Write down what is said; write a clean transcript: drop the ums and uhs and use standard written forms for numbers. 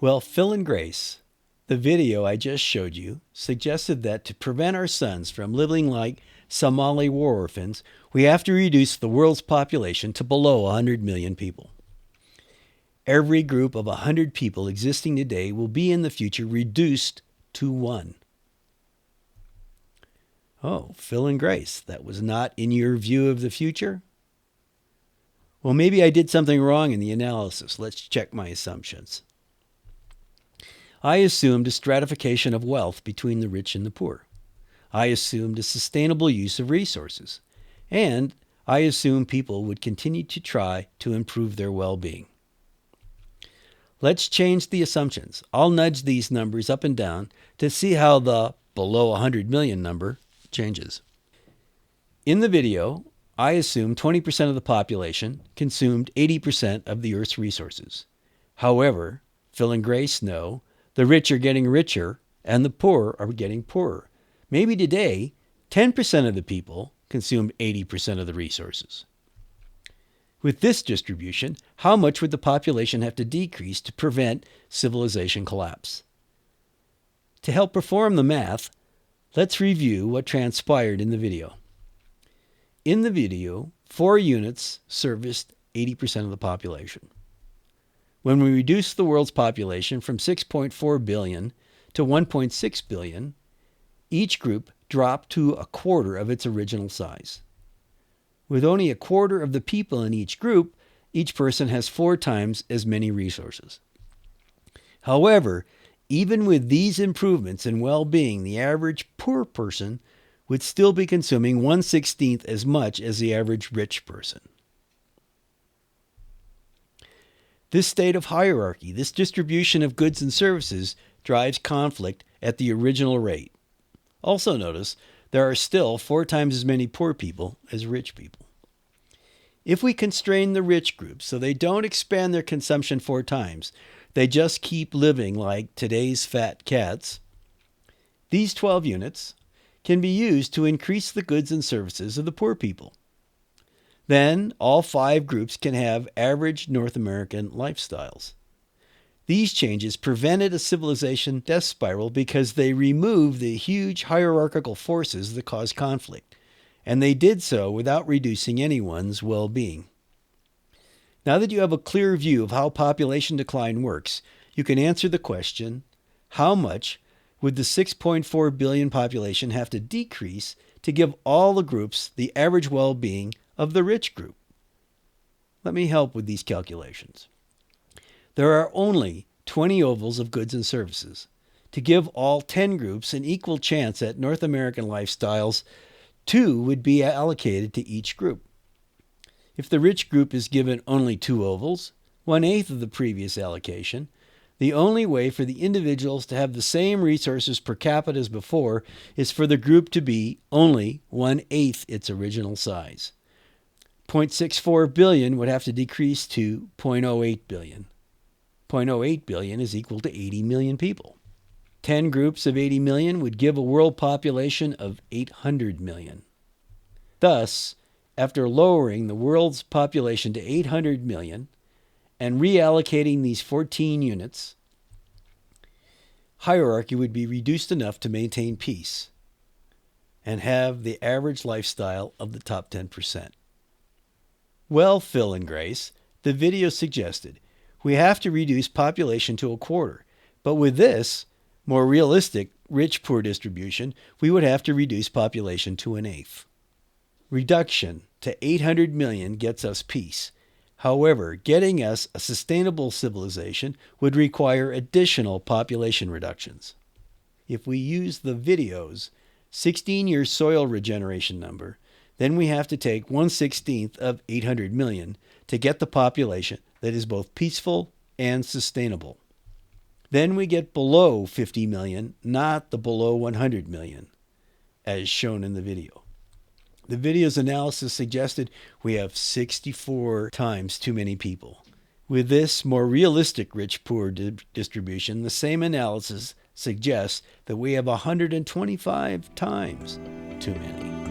Well, Phil and Grace, the video I just showed you, suggested that to prevent our sons from living like Somali war orphans, we have to reduce the world's population to below 100 million people. Every group of 100 people existing today will be in the future reduced to one. Oh, Phil and Grace, that was not in your view of the future? Well, maybe I did something wrong in the analysis. Let's check my assumptions. I assumed a stratification of wealth between the rich and the poor. I assumed a sustainable use of resources. And I assumed people would continue to try to improve their well-being. Let's change the assumptions. I'll nudge these numbers up and down to see how the below 100 million number changes. In the video, I assume 20% of the population consumed 80% of the Earth's resources. However, Phil and Grace know the rich are getting richer and the poor are getting poorer. Maybe today, 10% of the people consumed 80% of the resources. With this distribution, how much would the population have to decrease to prevent civilization collapse? To help perform the math, let's review what transpired in the video. In the video, 4 units serviced 80% of the population. When we reduced the world's population from 6.4 billion to 1.6 billion, each group dropped to a quarter of its original size. With only a quarter of the people in each group, each person has 4 times as many resources. However, even with these improvements in well-being, the average poor person would still be consuming 1/16 as much as the average rich person. This state of hierarchy, this distribution of goods and services, drives conflict at the original rate. Also notice there are still 4 times as many poor people as rich people. If we constrain the rich groups so they don't expand their consumption 4 times, they just keep living like today's fat cats, these 12 units can be used to increase the goods and services of the poor people. Then all 5 groups can have average North American lifestyles. These changes prevented a civilization death spiral because they removed the huge hierarchical forces that cause conflict, and they did so without reducing anyone's well-being. Now that you have a clear view of how population decline works, you can answer the question, how much would the 6.4 billion population have to decrease to give all the groups the average well-being of the rich group? Let me help with these calculations. There are only 20 ovals of goods and services. To give all 10 groups an equal chance at North American lifestyles, 2 would be allocated to each group. If the rich group is given only 2 ovals, 1/8 of the previous allocation, the only way for the individuals to have the same resources per capita as before is for the group to be only 1/8 its original size. 0.64 billion would have to decrease to 0.08 billion. 0.08 billion is equal to 80 million people. 10 groups of 80 million would give a world population of 800 million. Thus, after lowering the world's population to 800 million and reallocating these 14 units, hierarchy would be reduced enough to maintain peace and have the average lifestyle of the top 10%. Well, Phil and Grace, the video suggested we have to reduce population to a quarter, but with this more realistic rich-poor distribution, we would have to reduce population to 1/8. Reduction to 800 million gets us peace. However, getting us a sustainable civilization would require additional population reductions. If we use the video's 16-year soil regeneration number, then we have to take 1/16 of 800 million to get the population that is both peaceful and sustainable. Then we get below 50 million, not the below 100 million, as shown in the video. The video's analysis suggested we have 64 times too many people. With this more realistic rich-poor distribution, the same analysis suggests that we have 125 times too many.